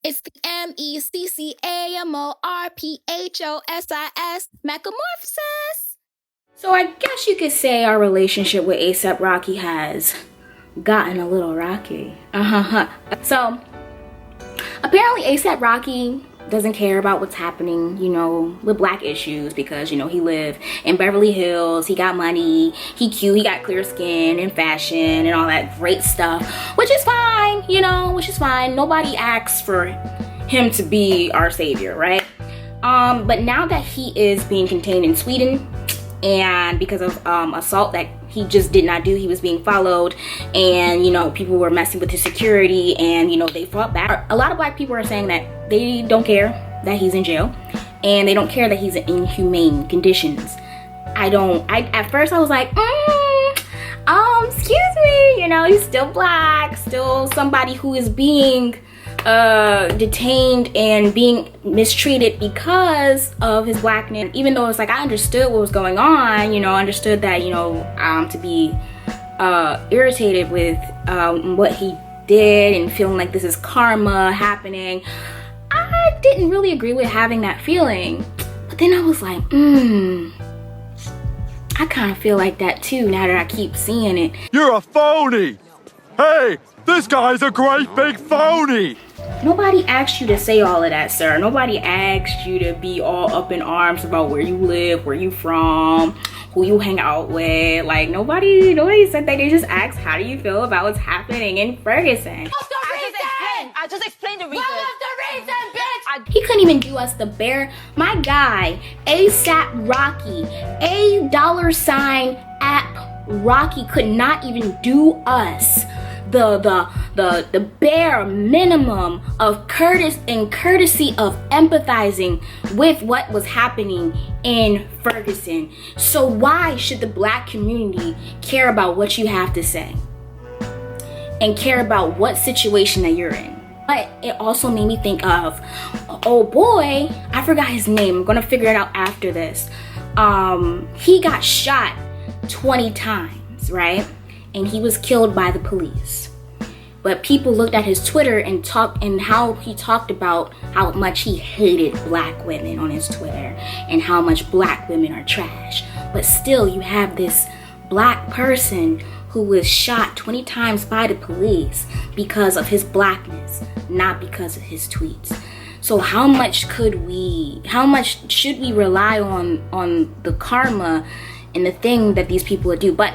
It's the MECCAMORPHOSIS Metamorphosis. So I guess you could say our relationship with A$AP Rocky has gotten a little rocky. So apparently A$AP Rocky doesn't care about what's happening, you know, with black issues because, you know, he lived in Beverly Hills, he got money, he cute, he got clear skin and fashion and all that great stuff, which is fine, you know, which is fine. Nobody asks for him to be our savior, right? But now that he is being contained in Sweden, and because of assault that he just did not do, he was being followed, and you know, people were messing with his security, and you know, they fought back. A lot of black people are saying that they don't care that he's in jail, and they don't care that he's in inhumane conditions. At first I was like, excuse me, you know, he's still black, still somebody who is being detained and being mistreated because of his blackness. Even though it's like I understood what was going on, you know, understood that, you know, to be irritated with what he did and feeling like this is karma happening, I didn't really agree with having that feeling. But then I was like, I kind of feel like that too now that I keep seeing it. You're a phony! Hey, this guy's a great big phony! Nobody asked you to say all of that, sir. Nobody asked you to be all up in arms about where you live, where you from, who you hang out with. Like, nobody said that. They just asked, how do you feel about what's happening in Ferguson? I just explained the reason. What was the reason, bitch? He couldn't even do us the bare. My guy, A$AP Rocky, $APP Rocky could not even do us the bare minimum of courtesy of empathizing with what was happening in Ferguson. So why should the black community care about what you have to say and care about what situation that you're in? But it also made me think of, oh boy, I forgot his name. I'm gonna figure it out after this. He got shot 20 times, right? And he was killed by the police. But people looked at his Twitter and how he talked about how much he hated black women on his Twitter and how much black women are trash. But still, you have this black person who was shot 20 times by the police because of his blackness, not because of his tweets. So how much should we rely on the karma and the thing that these people do? But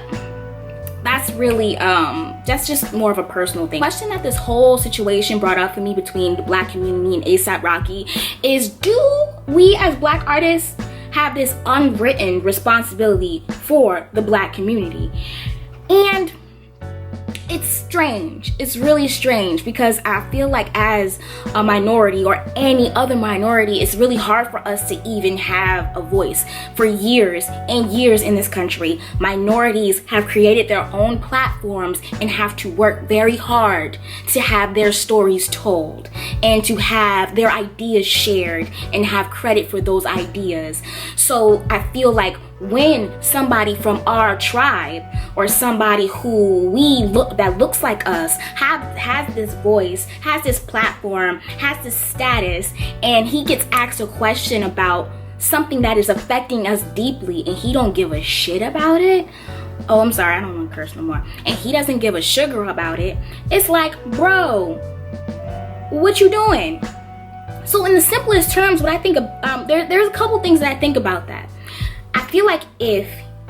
that's really that's just more of a personal thing. The question that this whole situation brought up for me between the black community and A$AP Rocky is, do we as black artists have this unwritten responsibility for the black community? And it's strange. It's really strange because I feel like as a minority or any other minority, it's really hard for us to even have a voice. For years and years in this country, minorities have created their own platforms and have to work very hard to have their stories told and to have their ideas shared and have credit for those ideas. So I feel like when somebody from our tribe or somebody who that looks like us has this voice, has this platform, has this status, and he gets asked a question about something that is affecting us deeply and he don't give a shit about it. Oh, I'm sorry, I don't want to curse no more. And he doesn't give a sugar about it. It's like, bro, what you doing? So in the simplest terms, what I think of, there's a couple things that I think about that. I feel like if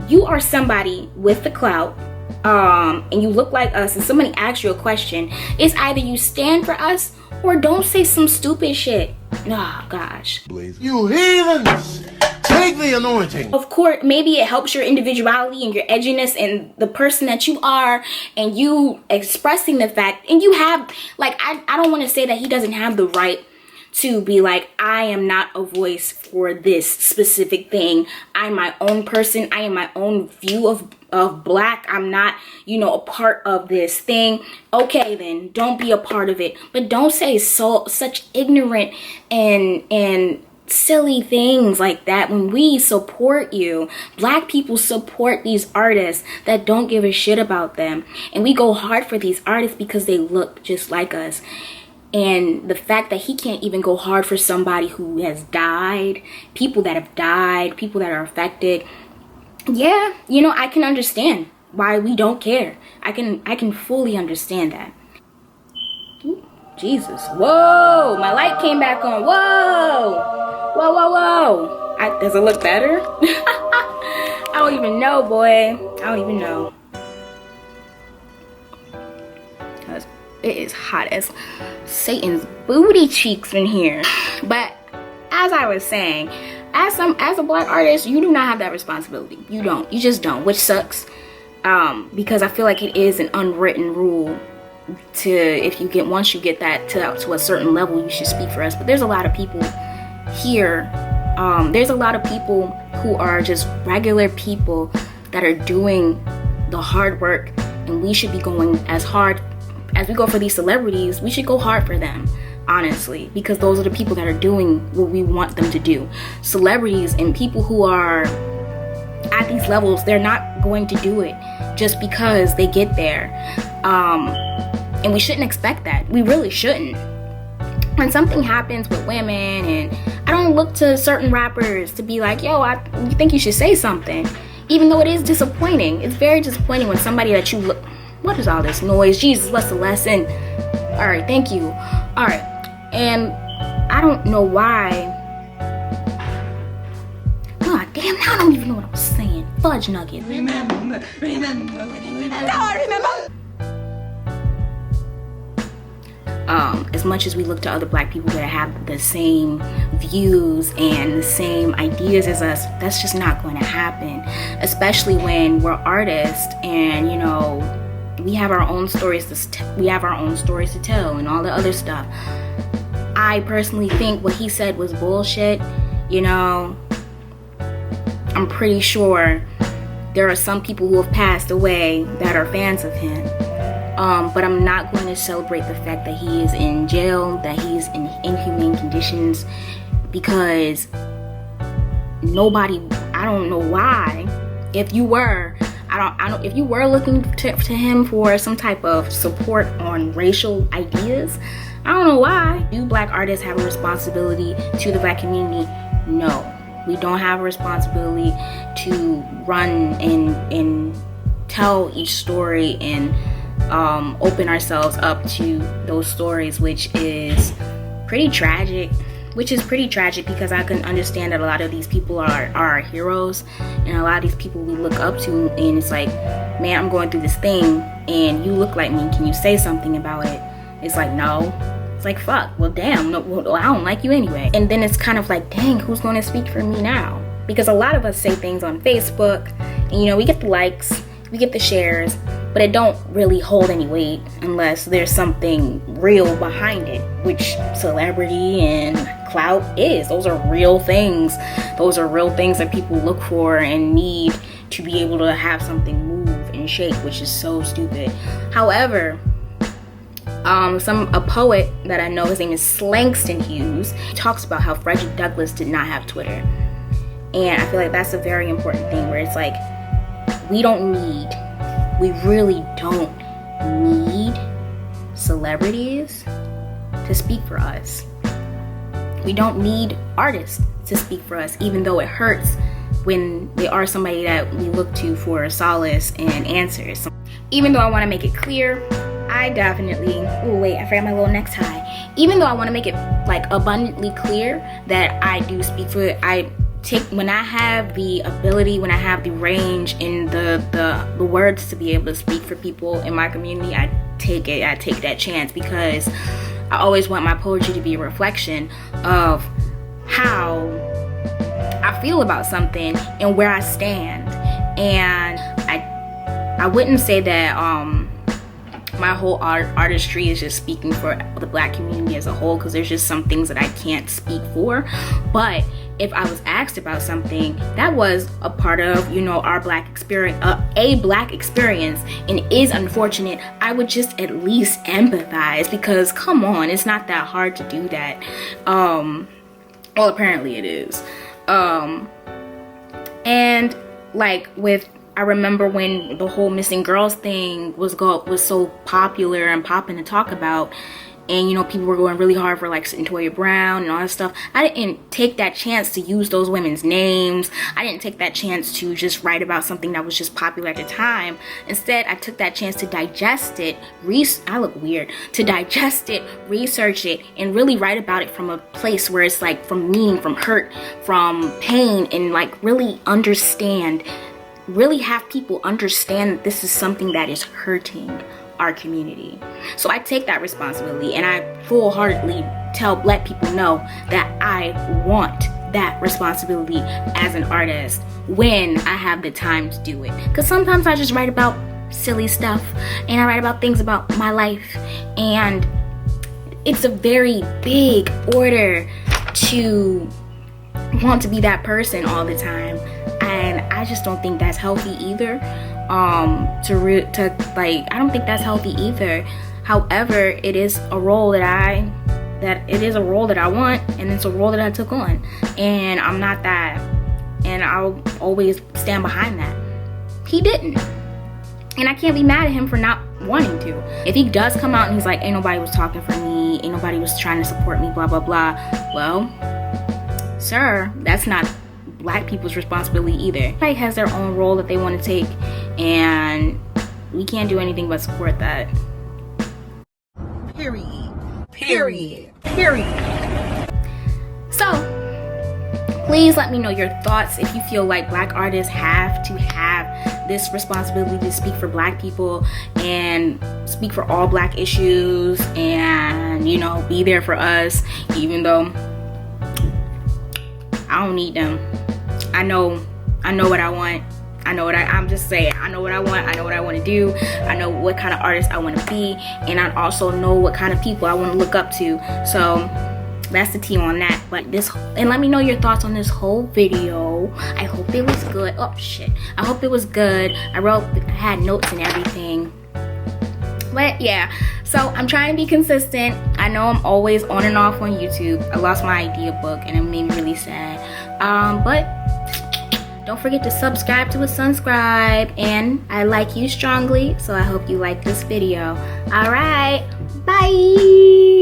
you are somebody with the clout and you look like us and somebody asks you a question, it's either you stand for us or don't say some stupid shit. Oh gosh. You heathens! Take the anointing. Of course, maybe it helps your individuality and your edginess and the person that you are and you expressing the fact, and you have, like, I don't want to say that he doesn't have the right to be like, I am not a voice for this specific thing. I'm my own person. I am my own view of black. I'm not, you know, a part of this thing. Okay, then don't be a part of it. But don't say such ignorant and silly things like that when we support you. Black people support these artists that don't give a shit about them. And we go hard for these artists because they look just like us. And the fact that he can't even go hard for somebody who has died, people that have died, people that are affected. Yeah, you know, I can understand why we don't care. I can fully understand that. Ooh, Jesus. Whoa, my light came back on. Whoa. Whoa, whoa, whoa. Does it look better? I don't even know, boy. I don't even know. It is hot as Satan's booty cheeks in here. But as I was saying, as a black artist, you do not have that responsibility. You don't. You just don't, which sucks. Because I feel like it is an unwritten rule to once you get that to a certain level, you should speak for us. But there's a lot of people here. There's a lot of people who are just regular people that are doing the hard work, and we should be going as hard as we go for these celebrities. We should go hard for them, honestly, because those are the people that are doing what we want them to do. Celebrities and people who are at these levels, they're not going to do it just because they get there. And we shouldn't expect that. We really shouldn't. When something happens with women, and I don't look to certain rappers to be like, yo, you think you should say something, even though it is disappointing. It's very disappointing when somebody that you look. What is all this noise? Jesus, what's the lesson? All right, thank you. All right, and I don't know why. God damn, now I don't even know what I was saying. Fudge nugget. Remember. Now I remember. As much as we look to other black people that have the same views and the same ideas as us, that's just not going to happen. Especially when we're artists and, you know, we have our own stories to tell and all the other stuff. I personally think what he said was bullshit. You know, I'm pretty sure there are some people who have passed away that are fans of him. But I'm not going to celebrate the fact that he is in jail, that he's in inhumane conditions, because nobody, I don't know why. If you were looking to him for some type of support on racial ideas, I don't know why. Do black artists have a responsibility to the black community? No. We don't have a responsibility to run and tell each story and open ourselves up to those stories, which is pretty tragic. Because I can understand that a lot of these people are our heroes, and a lot of these people we look up to, and it's like, man, I'm going through this thing and you look like me, can you say something about it? It's like, no. It's like, fuck, well damn, no, well, I don't like you anyway. And then it's kind of like, dang, who's going to speak for me now? Because a lot of us say things on Facebook, and you know, we get the likes, we get the shares, but it don't really hold any weight unless there's something real behind it, which celebrity and clout is. Those are real things. Those are real things that people look for and need to be able to have something move and shake, which is so stupid. However, a poet that I know, his name is Langston Hughes, talks about how Frederick Douglass did not have Twitter. And I feel like that's a very important thing, where it's like, we really don't need celebrities to speak for us. We don't need artists to speak for us, even though it hurts when they are somebody that we look to for solace and answers. Even though I want to make it clear, I definitely, oh wait, I forgot my little necktie. Even though I want to make it like abundantly clear that I do speak for it, when I have the ability, when I have the range and the words to be able to speak for people in my community, I take that chance, because I always want my poetry to be a reflection of how I feel about something and where I stand. And I wouldn't say that my whole artistry is just speaking for the black community as a whole, because there's just some things that I can't speak for. But if I was asked about something that was a part of, you know, our black experience, a black experience, and is unfortunate, I would just at least empathize, because come on, it's not that hard to do that. Well, apparently it is. And like I remember when the whole missing girls thing was so popular and popping to talk about, and you know, people were going really hard for like Centoya Brown and all that stuff. I didn't take that chance to use those women's names. I didn't take that chance to just write about something that was just popular at the time. Instead, I took that chance to digest it, I look weird, to digest it, research it, and really write about it from a place where it's like from meaning, from hurt, from pain, and like really understand, really have people understand that this is something that is hurting our community. So I take that responsibility, and I full-heartedly tell Black people no that I want that responsibility as an artist when I have the time to do it. Because sometimes I just write about silly stuff, and I write about things about my life, and it's a very big order to want to be that person all the time, and I just don't think that's healthy either. I don't think that's healthy either. However, it is a role that I want, and it's a role that I took on, and I'm not that, and I'll always stand behind that. He didn't, and I can't be mad at him for not wanting to. If he does come out and he's like, ain't nobody was talking for me, ain't nobody was trying to support me, blah blah blah, well, sir, that's not Black people's responsibility either. Everybody has their own role that they want to take, and we can't do anything but support that. Period. So, please let me know your thoughts if you feel like Black artists have to have this responsibility to speak for Black people and speak for all Black issues, and you know, be there for us, even though I don't need them. I know what I want. I'm just saying, I know what I want. I know what I want to do. I know what kind of artist I want to be, and I also know what kind of people I want to look up to. So that's the team on that. But and let me know your thoughts on this whole video. I hope it was good. Oh shit, I hope it was good. I had notes and everything. But yeah, so I'm trying to be consistent. I know I'm always on and off on YouTube. I lost my idea book, and it made me really sad. But don't forget to subscribe to Sunscribe, and I like you strongly, so I hope you like this video. All right, bye.